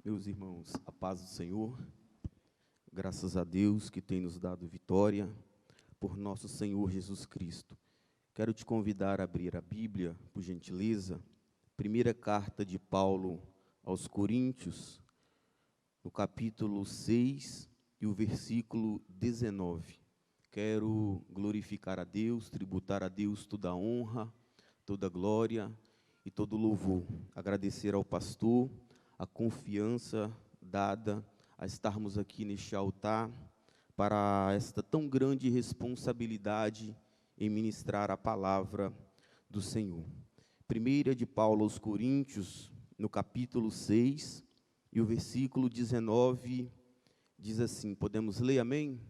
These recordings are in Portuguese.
Meus irmãos, a paz do Senhor, graças a Deus que tem nos dado vitória por nosso Senhor Jesus Cristo. Quero te convidar a abrir a Bíblia, por gentileza, primeira carta de Paulo aos Coríntios, no capítulo 6 e o versículo 19. Quero glorificar a Deus, tributar a Deus toda a honra, toda a glória e todo o louvor. Agradecer ao pastor a confiança dada a estarmos aqui neste altar para esta tão grande responsabilidade em ministrar a palavra do Senhor. Primeira de Paulo aos Coríntios, no capítulo 6, e o versículo 19, diz assim, podemos ler, amém?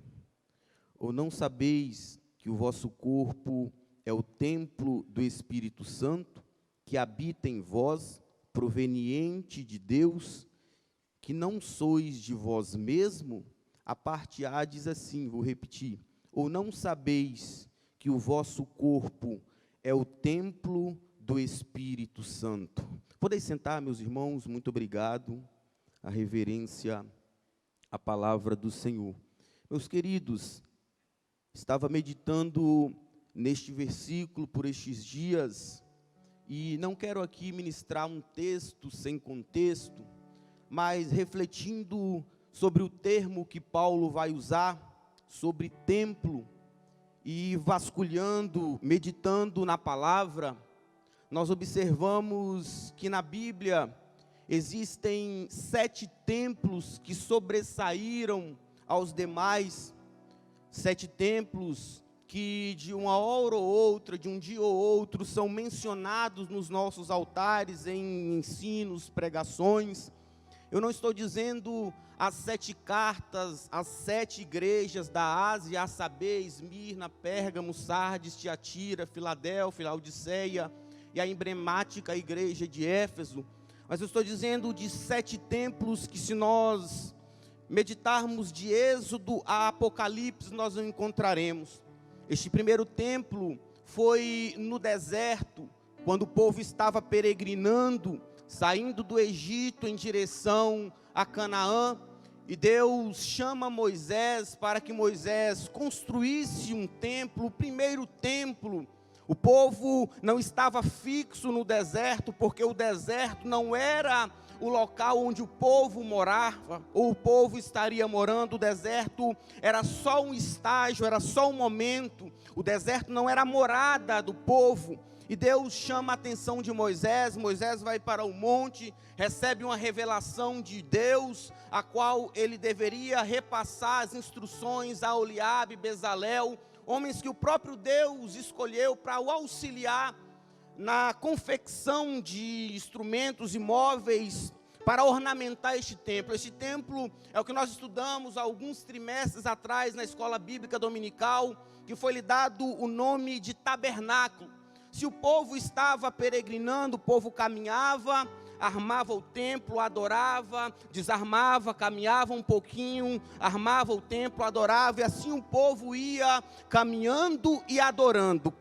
Ou não sabeis que o vosso corpo é o templo do Espírito Santo, que habita em vós, proveniente de Deus, que não sois de vós mesmo? A parte A diz assim, vou repetir, ou não sabeis que o vosso corpo é o templo do Espírito Santo? Podeis sentar, meus irmãos, muito obrigado, a reverência à palavra do Senhor. Meus queridos, estava meditando neste versículo por estes dias, e não quero aqui ministrar um texto sem contexto, mas refletindo sobre o termo que Paulo vai usar, sobre templo, e vasculhando, meditando na palavra, nós observamos que na Bíblia existem 7 templos que sobressaíram aos demais, 7 templos que de uma hora ou outra, de um dia ou outro, são mencionados nos nossos altares, em ensinos, pregações. Eu não estou dizendo as 7 cartas, as 7 igrejas da Ásia, a saber, Esmirna, Pérgamo, Sardes, Tiatira, Filadélfia, Laodiceia e a emblemática igreja de Éfeso, mas eu estou dizendo de 7 templos que, se nós meditarmos de Êxodo a Apocalipse, nós não encontraremos. Este primeiro templo foi no deserto, quando o povo estava peregrinando, saindo do Egito em direção a Canaã, e Deus chama Moisés para que Moisés construísse um templo, o primeiro templo. O povo não estava fixo no deserto, porque o deserto não era o local onde o povo morava, ou o povo estaria morando. O deserto era só um estágio, era só um momento. O deserto não era a morada do povo. E Deus chama a atenção de Moisés. Moisés vai para o monte, recebe uma revelação de Deus, a qual ele deveria repassar as instruções a Oliabe, Bezalel, homens que o próprio Deus escolheu para o auxiliar na confecção de instrumentos e móveis para ornamentar este templo. Este templo é o que nós estudamos há alguns trimestres atrás na escola bíblica dominical, que foi lhe dado o nome de tabernáculo. Se o povo estava peregrinando, o povo caminhava, armava o templo, adorava, desarmava, caminhava um pouquinho, armava o templo, adorava, e assim o povo ia caminhando e adorando,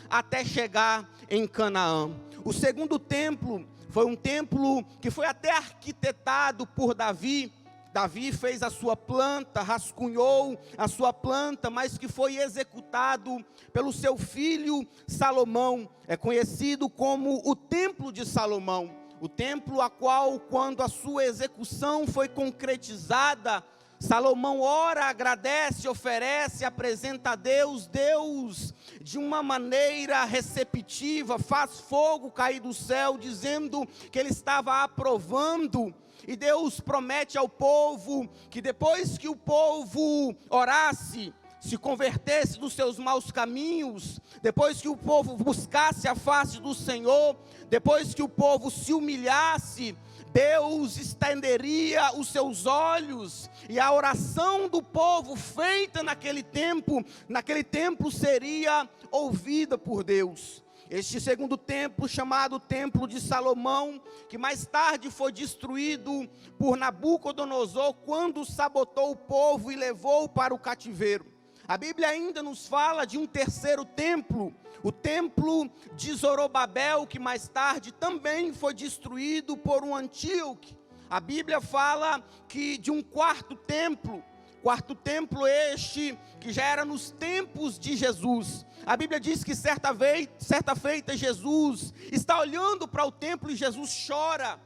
até chegar em Canaã. O segundo templo foi um templo que foi até arquitetado por Davi. Davi fez a sua planta, rascunhou a sua planta, mas que foi executado pelo seu filho Salomão. É conhecido como o Templo de Salomão. O templo a qual, quando a sua execução foi concretizada, Salomão ora, agradece, oferece, apresenta a Deus. Deus, de uma maneira receptiva, faz fogo cair do céu, dizendo que ele estava aprovando. E Deus promete ao povo que depois que o povo orasse, se convertesse dos seus maus caminhos, depois que o povo buscasse a face do Senhor, depois que o povo se humilhasse, Deus estenderia os seus olhos, e a oração do povo feita naquele templo seria ouvida por Deus. Este segundo templo, chamado Templo de Salomão, que mais tarde foi destruído por Nabucodonosor, quando sabotou o povo e levou para o cativeiro. A Bíblia ainda nos fala de um terceiro templo, o templo de Zorobabel, que mais tarde também foi destruído por um Antíoco. A Bíblia fala que de um quarto templo este que já era nos tempos de Jesus. A Bíblia diz que certa feita Jesus está olhando para o templo e Jesus chora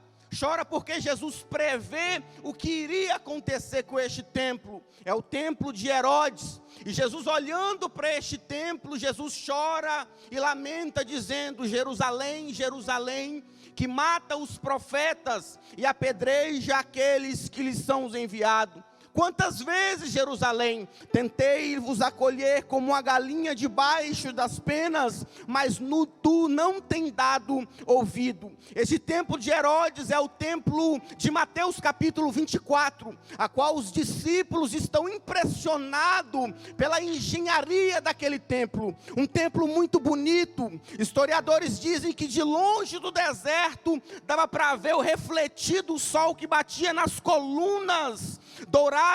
porque Jesus prevê o que iria acontecer com este templo. É o templo de Herodes. E Jesus, olhando para este templo, Jesus chora e lamenta, dizendo: Jerusalém, Jerusalém, que mata os profetas e apedreja aqueles que lhes são enviados. Quantas vezes, Jerusalém, tentei vos acolher como uma galinha debaixo das penas, mas tu não tem dado ouvido. Esse templo de Herodes é o templo de Mateus capítulo 24, a qual os discípulos estão impressionados pela engenharia daquele templo. Um templo muito bonito. Historiadores dizem que de longe do deserto dava para ver o refletido sol que batia nas colunas douradas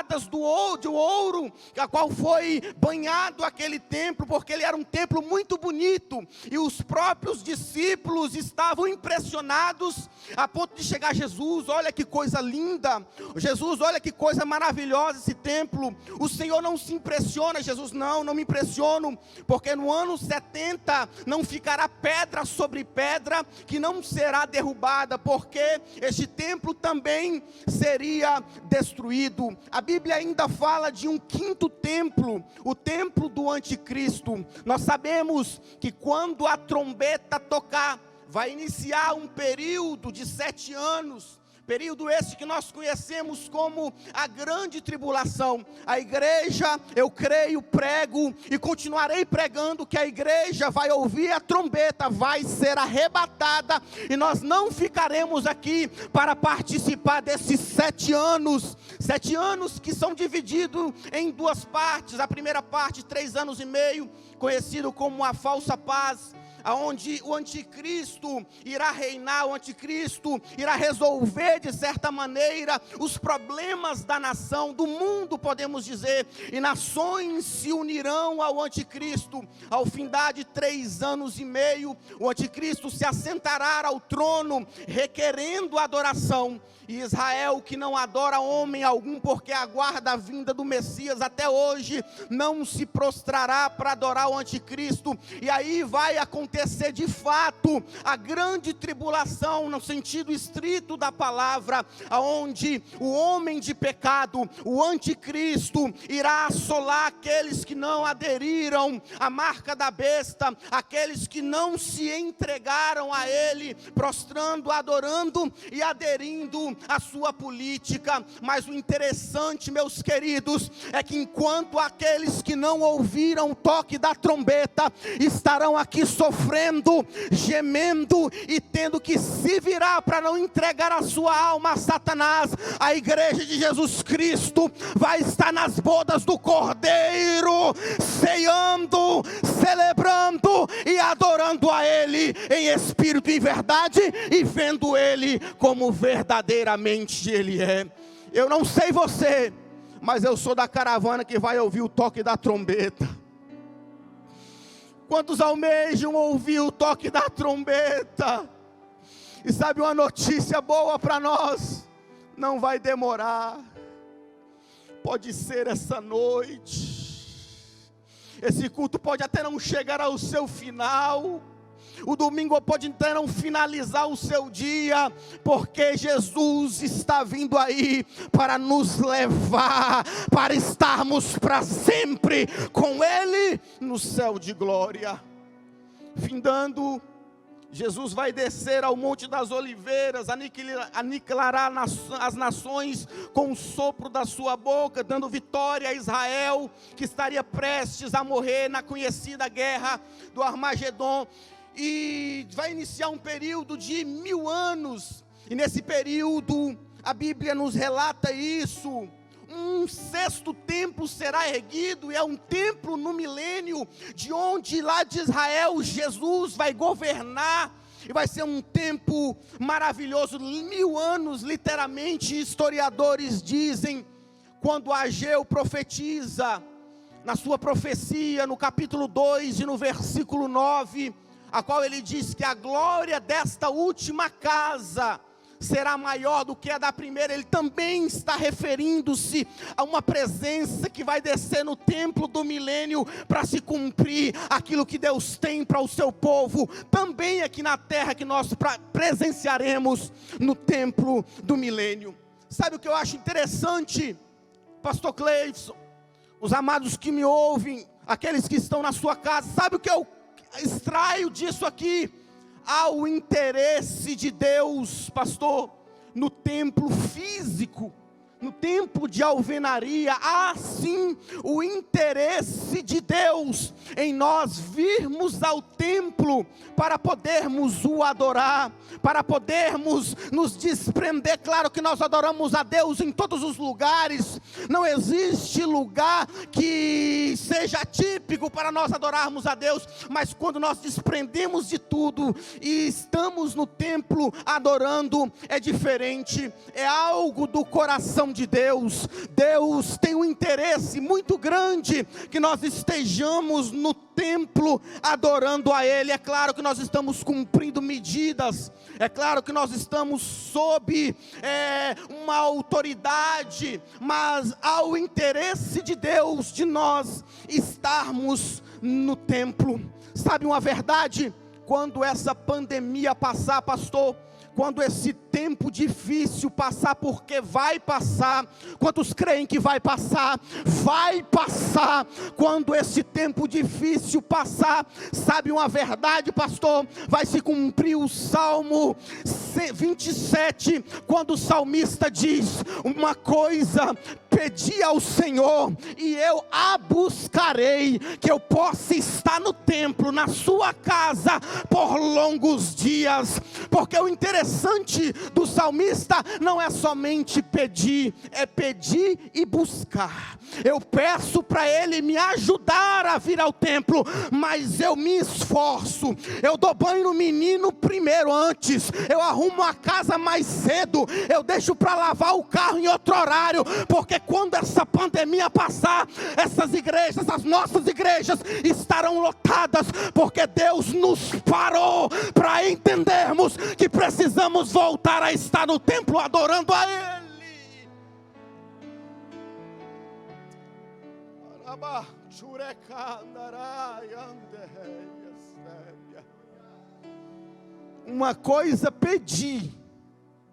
de ouro, a qual foi banhado aquele templo, porque ele era um templo muito bonito, e os próprios discípulos estavam impressionados, a ponto de chegar a Jesus: olha que coisa linda, Jesus, olha que coisa maravilhosa esse templo. O Senhor não se impressiona? Jesus: não me impressiono, porque no ano 70 não ficará pedra sobre pedra que não será derrubada, porque este templo também seria destruído. A Bíblia ainda fala de um quinto templo, o templo do anticristo. Nós sabemos que quando a trombeta tocar, vai iniciar um período de 7 anos, período esse que nós conhecemos como a grande tribulação. A igreja, eu creio, prego e continuarei pregando que a igreja vai ouvir a trombeta, vai ser arrebatada, e nós não ficaremos aqui para participar desses 7 anos, 7 anos que são divididos em 2 partes. A primeira parte, 3 anos e meio, conhecido como a falsa paz, aonde o anticristo irá reinar, o anticristo irá resolver de certa maneira os problemas da nação, do mundo, podemos dizer, e nações se unirão ao anticristo. Ao findar de 3 anos e meio, o anticristo se assentará ao trono, requerendo adoração. E Israel, que não adora homem algum, porque aguarda a vinda do Messias, até hoje não se prostrará para adorar o anticristo. E aí vai acontecer de fato a grande tribulação, no sentido estrito da palavra, aonde o homem de pecado, o anticristo, irá assolar aqueles que não aderiram à marca da besta, aqueles que não se entregaram a ele, prostrando, adorando e aderindo a sua política. Mas o interessante, meus queridos, é que enquanto aqueles que não ouviram o toque da trombeta estarão aqui sofrendo, gemendo e tendo que se virar para não entregar a sua alma a Satanás, a igreja de Jesus Cristo vai estar nas bodas do Cordeiro, ceando, celebrando e adorando a Ele em espírito e verdade, e vendo Ele como verdadeiramente Ele é. Eu não sei você, mas eu sou da caravana que vai ouvir o toque da trombeta. Quantos almejam ouvir o toque da trombeta? E sabe uma notícia boa para nós? Não vai demorar. Pode ser essa noite. Esse culto pode até não chegar ao seu final. O domingo pode até não finalizar o seu dia, porque Jesus está vindo aí para nos levar, para estarmos para sempre com Ele no céu de glória. Findando, Jesus vai descer ao Monte das Oliveiras, aniquilará as nações com o sopro da sua boca, dando vitória a Israel, que estaria prestes a morrer na conhecida guerra do Armagedon. E vai iniciar um período de 1000 anos, e nesse período, a Bíblia nos relata isso, um 6º templo será erguido, e é um templo no milênio, de onde lá de Israel, Jesus vai governar, e vai ser um tempo maravilhoso, 1000 anos, literalmente. Historiadores dizem, quando Ageu profetiza, na sua profecia, no capítulo 2 e no versículo 9, a qual ele diz que a glória desta última casa será maior do que a da primeira. Ele também está referindo-se a uma presença que vai descer no templo do milênio para se cumprir aquilo que Deus tem para o seu povo, também aqui na terra, que nós presenciaremos no templo do milênio. Sabe o que eu acho interessante, pastor Cleison, os amados que me ouvem, aqueles que estão na sua casa, sabe o que eu extraio disso aqui? Há o interesse de Deus, pastor, no templo físico, no templo de alvenaria. Há sim o interesse de Deus em nós virmos ao templo para podermos o adorar, para podermos nos desprender. Claro que nós adoramos a Deus em todos os lugares, não existe lugar que seja típico para nós adorarmos a Deus, mas quando nós desprendemos de tudo e estamos no templo adorando, é diferente, é algo do coração de Deus. Deus tem um interesse muito grande que nós estejamos no templo adorando a Ele. É claro que nós estamos cumprindo medidas, é claro que nós estamos sob uma autoridade, mas há o interesse de Deus de nós estarmos no templo. Sabe uma verdade? Quando essa pandemia passar, pastor, quando esse tempo difícil passar, porque vai passar, quantos creem que vai passar? Vai passar. Quando esse tempo difícil passar, sabe uma verdade, pastor? Vai se cumprir o Salmo 27, quando o salmista diz: uma coisa pedi ao Senhor, e eu a buscarei, que eu possa estar no templo, na sua casa, por longos dias. Porque o interessante do salmista não é somente pedir, é pedir e buscar. Eu peço para Ele me ajudar a vir ao templo, mas eu me esforço, eu dou banho no menino primeiro antes, eu arrumo a casa mais cedo, eu deixo para lavar o carro em outro horário, porque quando essa pandemia passar, essas igrejas, as nossas igrejas estarão lotadas, porque Deus nos parou para entendermos que precisamos voltar a estar no templo adorando a Ele. Uma coisa pedi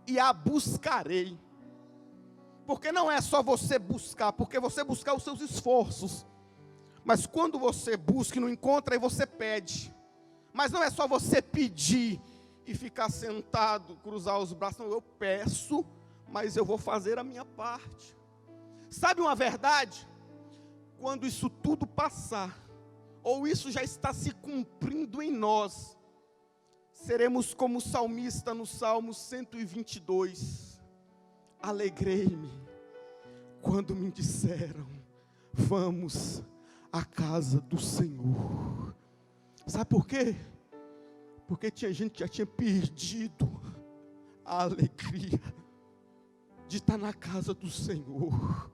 e a buscarei. Porque não é só você buscar, porque você buscar os seus esforços, mas quando você busca e não encontra, aí você pede. Mas não é só você pedir e ficar sentado, cruzar os braços. Não, eu peço, mas eu vou fazer a minha parte. Sabe uma verdade? Quando isso tudo passar, ou isso já está se cumprindo em nós, seremos como o salmista no Salmo 122. Alegrei-me quando me disseram: vamos à casa do Senhor. Sabe por quê? Porque tinha gente que já tinha perdido a alegria de estar na casa do Senhor.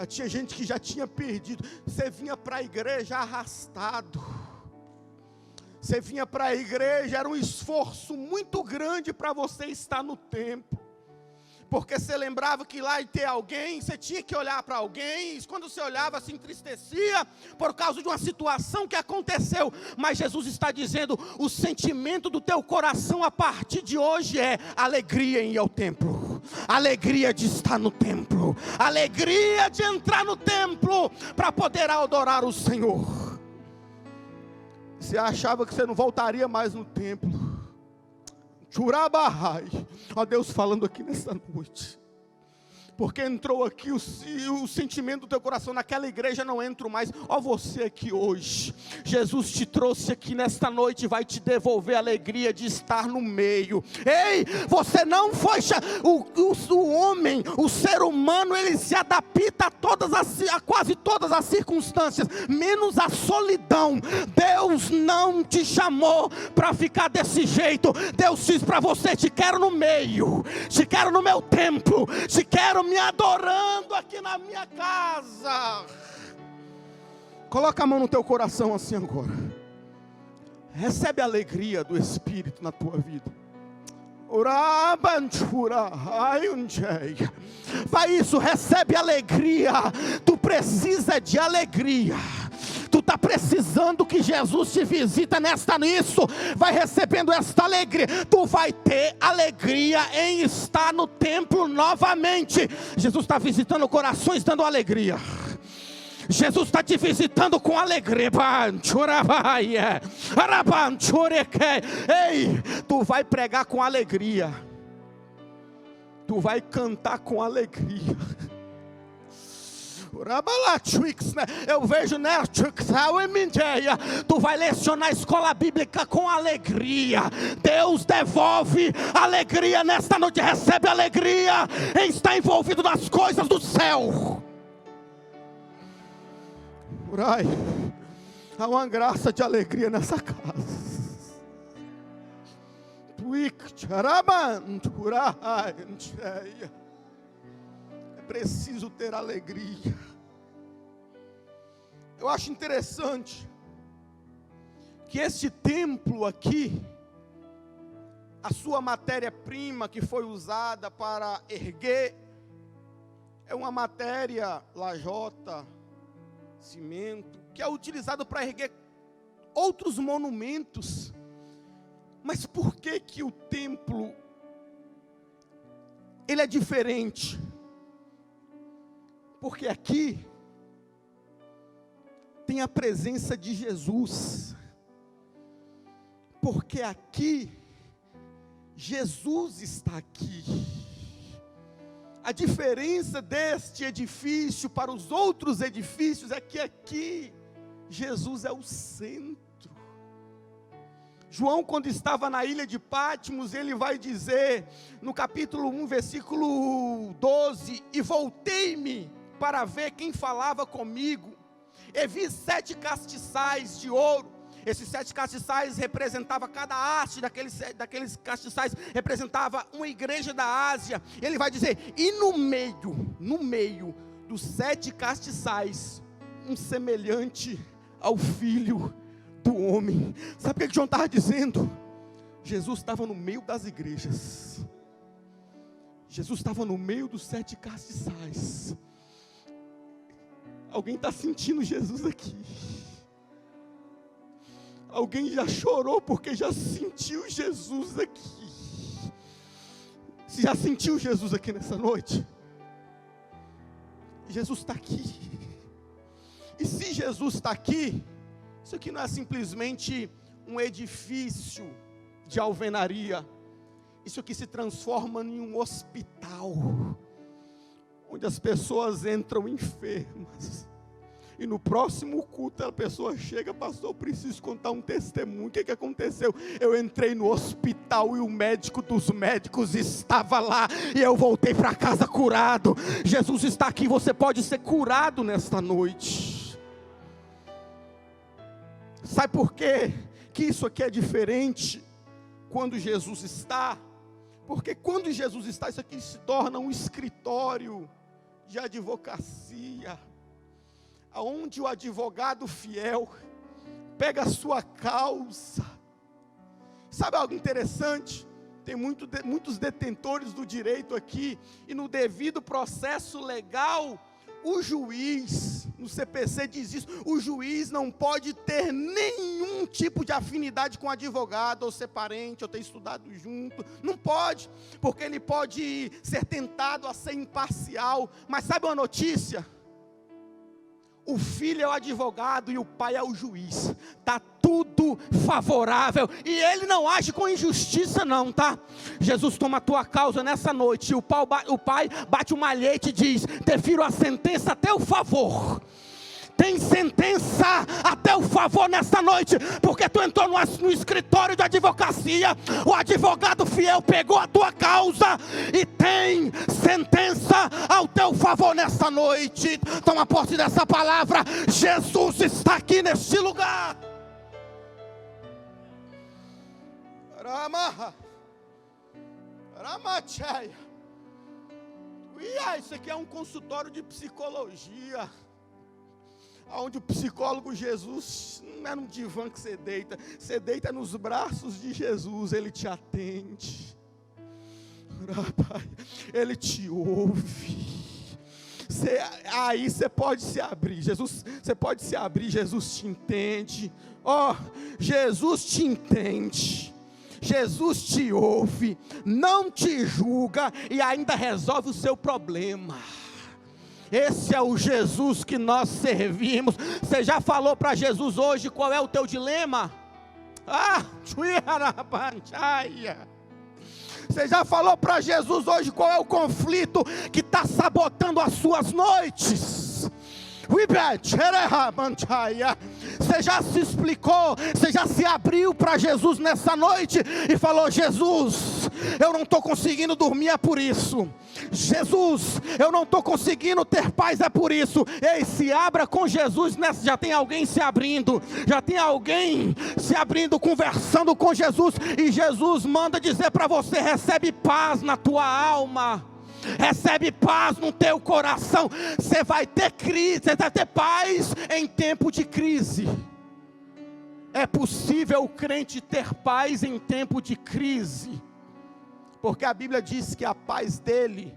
Tinha gente que já tinha perdido. Você vinha para a igreja arrastado. Você vinha para a igreja, era um esforço muito grande para você estar no templo. Porque você lembrava que lá ia ter alguém, você tinha que olhar para alguém, e quando você olhava se entristecia por causa de uma situação que aconteceu. Mas Jesus está dizendo: o sentimento do teu coração a partir de hoje é alegria em ir ao templo, alegria de estar no templo, alegria de entrar no templo para poder adorar o Senhor. Você achava que você não voltaria mais no templo. Churabahai. Ó Deus falando aqui nessa noite. Porque entrou aqui o sentimento do teu coração, naquela igreja não entro mais. Ó você aqui hoje, Jesus te trouxe aqui nesta noite e vai te devolver a alegria de estar no meio. Ei, você não foi o homem, o ser humano, ele se adapta a quase todas as circunstâncias, menos a solidão. Deus não te chamou para ficar desse jeito. Deus diz para você: te quero no meio, te quero no meu templo, te quero me adorando aqui na minha casa. Coloca a mão no teu coração assim agora. Recebe a alegria do Espírito na tua vida. Vai isso, recebe alegria. Tu precisa de alegria. Tu está precisando que Jesus te visita nisso. Vai recebendo esta alegria. Tu vai ter alegria em estar no templo novamente. Jesus está visitando corações, dando alegria. Jesus está te visitando com alegria. Ei, tu vai pregar com alegria. Tu vai cantar com alegria. Eu vejo tu vai lecionar a escola bíblica com alegria. Deus devolve alegria nesta noite. Recebe alegria em estar envolvido nas coisas do céu. Ai, há uma graça de alegria nessa casa. É preciso ter alegria. Eu acho interessante que este templo aqui, a sua matéria-prima que foi usada para erguer, é uma matéria lajota, cimento, que é utilizado para erguer outros monumentos. Mas por que o templo ele é diferente? Porque aqui tem a presença de Jesus. Porque aqui Jesus está aqui. A diferença deste edifício para os outros edifícios é que aqui Jesus é o centro. João, quando estava na ilha de Patmos, ele vai dizer no capítulo 1, versículo 12: e voltei-me para ver quem falava comigo, e vi 7 castiçais de ouro. Esses 7 castiçais representavam, cada haste daqueles castiçais representava uma igreja da Ásia. Ele vai dizer, e no meio dos 7 castiçais, um semelhante ao Filho do Homem. Sabe o que João estava dizendo? Jesus estava no meio das igrejas. Jesus estava no meio dos 7 castiçais. Alguém está sentindo Jesus aqui? Alguém já chorou porque já sentiu Jesus aqui? Você já sentiu Jesus aqui nessa noite? Jesus está aqui. E se Jesus está aqui, isso aqui não é simplesmente um edifício de alvenaria. Isso aqui se transforma em um hospital, onde as pessoas entram enfermas. E no próximo culto a pessoa chega, pastor, eu preciso contar um testemunho. O que aconteceu? Eu entrei no hospital e o médico dos médicos estava lá, e eu voltei para casa curado. Jesus está aqui, você pode ser curado nesta noite. Sabe por quê que isso aqui é diferente quando Jesus está? Porque quando Jesus está, isso aqui se torna um escritório de advocacia, aonde o advogado fiel pega a sua causa. Sabe algo interessante? Tem muitos detentores do direito aqui, e no devido processo legal, o juiz, no CPC diz isso, o juiz não pode ter nenhum tipo de afinidade com o advogado, ou ser parente, ou ter estudado junto, não pode, porque ele pode ser tentado a ser imparcial. Mas sabe uma notícia? O filho é o advogado e o pai é o juiz. Está tudo favorável. E ele não age com injustiça não, tá? Jesus toma a tua causa nessa noite. E o pai bate o malhete e diz, defiro a sentença até o favor. Tem sentença até o favor nessa noite, porque tu entrou no escritório de advocacia, o advogado fiel pegou a tua causa e tem sentença ao teu favor nessa noite. Toma posse dessa palavra. Jesus está aqui neste lugar. Isso aqui é um consultório de psicologia, onde o psicólogo Jesus não é num divã que você deita nos braços de Jesus, Ele te atende, Ele te ouve. Aí você pode se abrir, você pode se abrir, Jesus te entende. Jesus te entende, Jesus te ouve, não te julga e ainda resolve o seu problema. Esse é o Jesus que nós servimos. Você já falou para Jesus hoje qual é o teu dilema? Você já falou para Jesus hoje qual é o conflito que está sabotando as suas noites? Você já se explicou, você já se abriu para Jesus nessa noite e falou: Jesus, eu não estou conseguindo dormir, é por isso. Jesus, eu não estou conseguindo ter paz, é por isso. Ei, se abra com Jesus nessa. Já tem alguém se abrindo, conversando com Jesus, e Jesus manda dizer para você: recebe paz na tua alma, recebe paz no teu coração. Você vai ter crise, você vai ter paz em tempo de crise. É possível o crente ter paz em tempo de crise, porque a Bíblia diz que a paz dele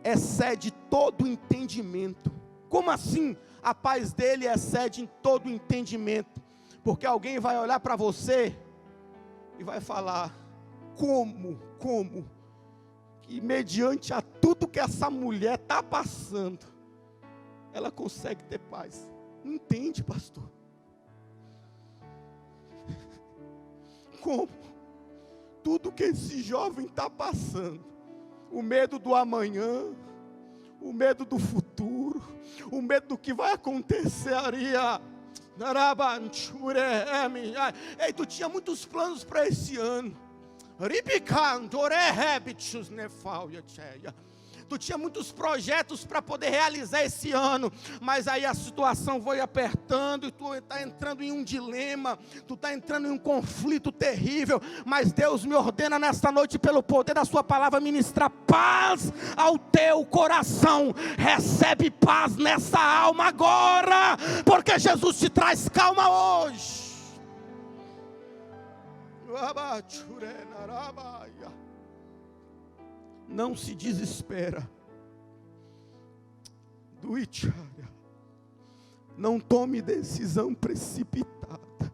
excede todo entendimento. Como assim a paz dele excede em todo entendimento? Porque alguém vai olhar para você e vai falar: como que mediante a tudo que essa mulher está passando, ela consegue ter paz? Não entende, pastor? Como? Tudo que esse jovem está passando, o medo do amanhã, o medo do futuro, o medo do que vai acontecer. Ei, tu tinha muitos planos para esse ano. Tu tinha muitos projetos para poder realizar esse ano, mas aí a situação foi apertando, e tu está entrando em um dilema, tu está entrando em um conflito terrível. Mas Deus me ordena nesta noite, pelo poder da sua palavra, ministrar paz ao teu coração. Recebe paz nessa alma agora, porque Jesus te traz calma hoje. Não se desespera. Não tome decisão precipitada.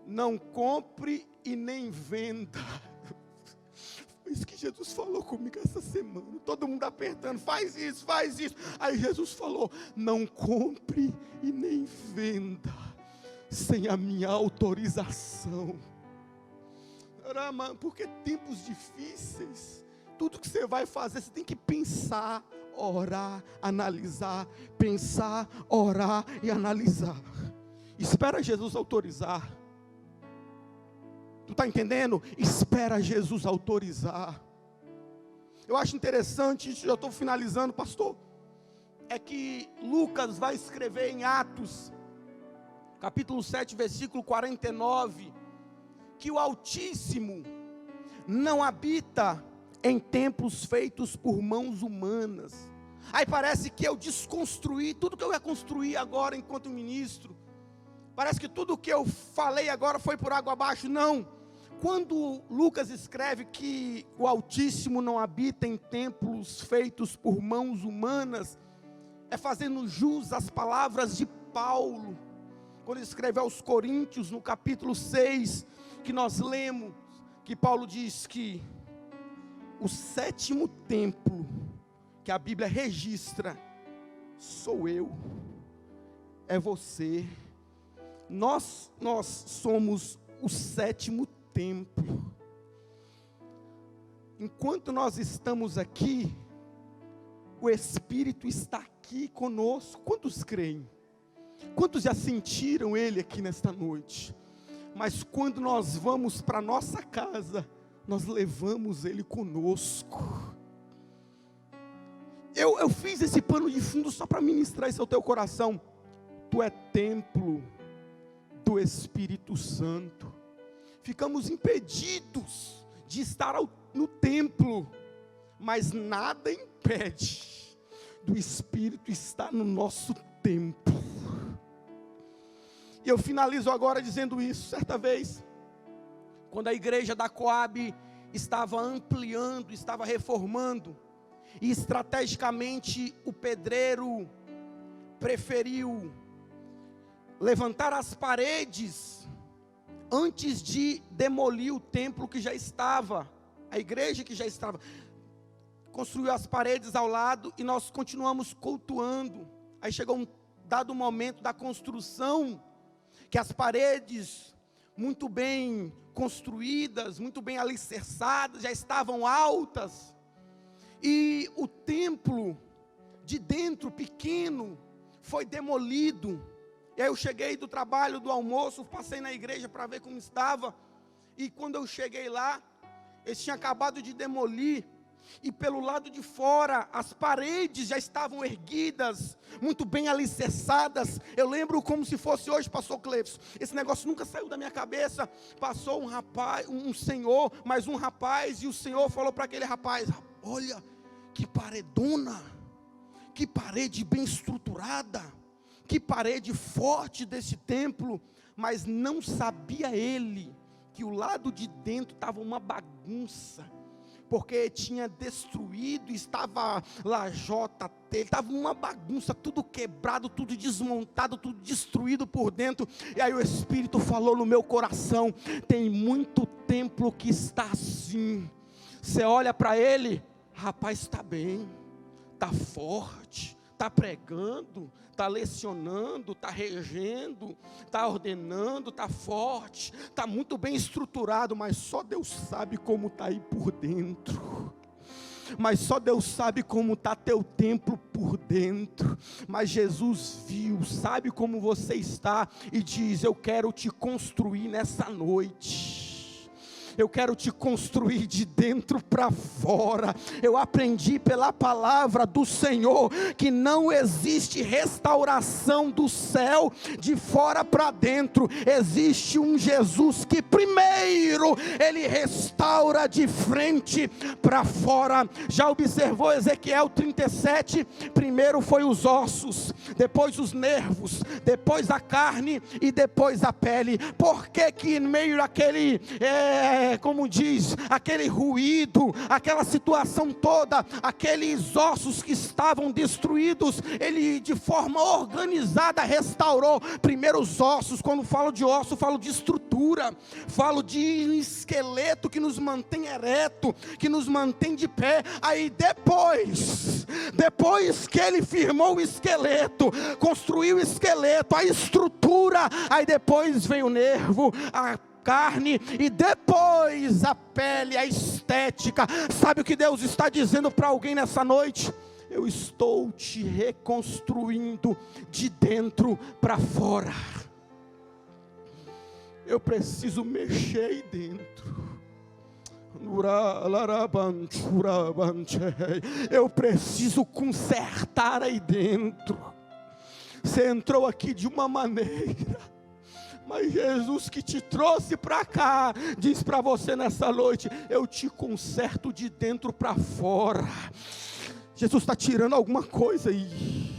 Não compre e nem venda. Foi isso que Jesus falou comigo essa semana. Todo mundo apertando: faz isso, faz isso. Aí Jesus falou: não compre e nem venda sem a minha autorização. Porque tempos difíceis, tudo que você vai fazer, você tem que pensar, orar, analisar. Pensar, orar e analisar. Espera Jesus autorizar. Tu está entendendo? Espera Jesus autorizar. Eu acho interessante, já estou finalizando, pastor, é que Lucas vai escrever em Atos, capítulo 7, versículo 49, que o Altíssimo não habita em templos feitos por mãos humanas. Aí parece que eu desconstruí tudo que eu ia construir agora enquanto ministro. Parece que tudo que eu falei agora foi por água abaixo. Não. Quando Lucas escreve que o Altíssimo não habita em templos feitos por mãos humanas, é fazendo jus às palavras de Paulo, quando ele escreve aos Coríntios, no capítulo 6, que nós lemos, que Paulo diz que o 7º templo que a Bíblia registra sou eu, é você. Nós somos o 7º templo. Enquanto nós estamos aqui, o Espírito está aqui conosco. Quantos creem? Quantos já sentiram Ele aqui nesta noite? Mas quando nós vamos para nossa casa, nós levamos Ele conosco. Eu fiz esse pano de fundo só para ministrar isso ao teu coração. Tu é templo do Espírito Santo. Ficamos impedidos de estar no templo, mas nada impede do Espírito estar no nosso templo. E eu finalizo agora dizendo isso. Certa vez, quando a igreja da Coab estava ampliando, estava reformando, e estrategicamente o pedreiro preferiu levantar as paredes antes de demolir o templo que já estava, a igreja que já estava. Construiu as paredes ao lado e nós continuamos cultuando. Aí chegou um dado momento da construção, que as paredes, muito bem construídas, muito bem alicerçadas, já estavam altas, e o templo de dentro, pequeno, foi demolido. E aí eu cheguei do trabalho, do almoço, passei na igreja para ver como estava, e quando eu cheguei lá, eles tinham acabado de demolir, e pelo lado de fora, as paredes já estavam erguidas, muito bem alicerçadas. Eu lembro como se fosse hoje, pastor Cleves, esse negócio nunca saiu da minha cabeça. Passou um rapaz, um senhor, mais um rapaz, e o senhor falou para aquele rapaz: olha, que paredona, que parede bem estruturada, que parede forte desse templo. Mas não sabia ele, que o lado de dentro estava uma bagunça, porque tinha destruído, estava lajota, estava uma bagunça, tudo quebrado, tudo desmontado, tudo destruído por dentro. E aí o Espírito falou no meu coração: tem muito templo que está assim. Você olha para ele, rapaz, está bem, está forte, está pregando, está lecionando, está regendo, está ordenando, está forte, está muito bem estruturado, mas só Deus sabe como está aí por dentro. Mas só Deus sabe como está teu templo por dentro. Mas Jesus viu, sabe como você está, e diz: eu quero te construir nessa noite. Eu quero te construir de dentro para fora. Eu aprendi pela palavra do Senhor que não existe restauração do céu de fora para dentro. Existe um Jesus que primeiro ele restaura de frente para fora. Já observou Ezequiel 37? Primeiro foi os ossos, depois os nervos, depois a carne e depois a pele. Por que que em meio àquele como diz, aquele ruído, aquela situação toda, aqueles ossos que estavam destruídos, ele de forma organizada restaurou primeiro os ossos? Quando falo de osso, falo de estrutura, falo de um esqueleto que nos mantém ereto, que nos mantém de pé. Aí depois que ele firmou o esqueleto, construiu o esqueleto, a estrutura, aí depois vem o nervo, a carne e depois a pele, a estética. Sabe o que Deus está dizendo para alguém nessa noite? Eu estou te reconstruindo de dentro para fora. Eu preciso mexer aí dentro. Eu preciso consertar aí dentro. Você entrou aqui de uma maneira, mas Jesus que te trouxe para cá, diz para você nessa noite: eu te conserto de dentro para fora. Jesus está tirando alguma coisa aí.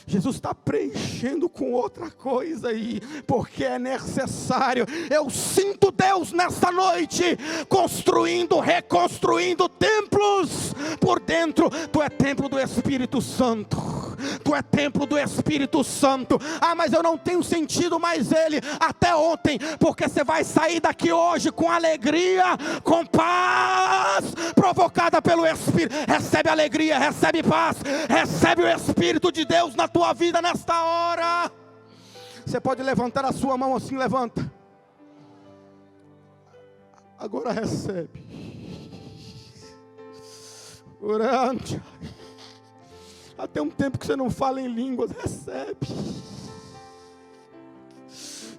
Jesus está preenchendo com outra coisa aí, porque é necessário. Eu sinto Deus nessa noite, construindo, reconstruindo templos por dentro. Tu é templo do Espírito Santo. Tu é templo do Espírito Santo. Ah, mas eu não tenho sentido mais ele até ontem, porque você vai sair daqui hoje com alegria, com paz, provocada pelo Espírito. Recebe alegria, recebe paz, recebe o Espírito de Deus na tua vida nesta hora. Você pode levantar a sua mão assim, levanta. Agora recebe. Orante. Até um tempo que você não fala em línguas, recebe.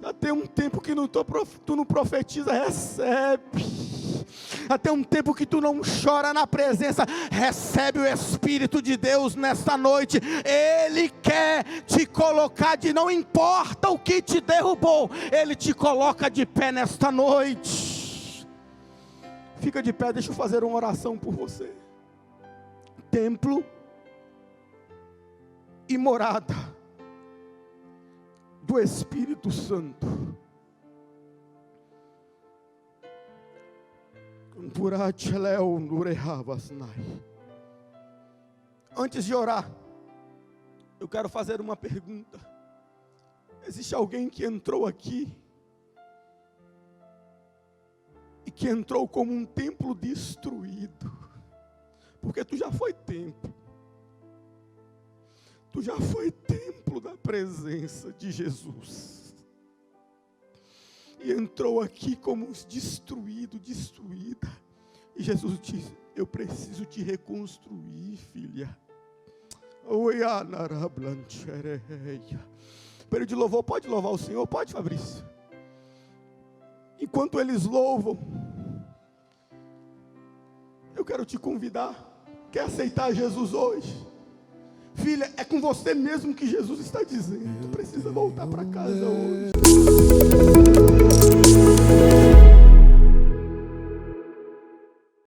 Até um tempo que tu não profetiza, recebe. Até um tempo que tu não chora na presença, recebe o Espírito de Deus nesta noite. Ele quer te colocar de, não importa o que te derrubou, Ele te coloca de pé nesta noite. Fica de pé, deixa eu fazer uma oração por você. templo e morada do Espírito Santo. Antes de orar, eu quero fazer uma pergunta. Existe alguém que entrou aqui e que entrou como um templo destruído? Porque tu já foi templo. Tu já foi templo da presença de Jesus. E entrou aqui como destruído, destruída. E Jesus disse: eu preciso te reconstruir, filha. Período de louvor, pode louvar o Senhor? Pode, Fabrício? Enquanto eles louvam, eu quero te convidar. Quer aceitar Jesus hoje? Filha, é com você mesmo que Jesus está dizendo. Tu precisa voltar para casa hoje.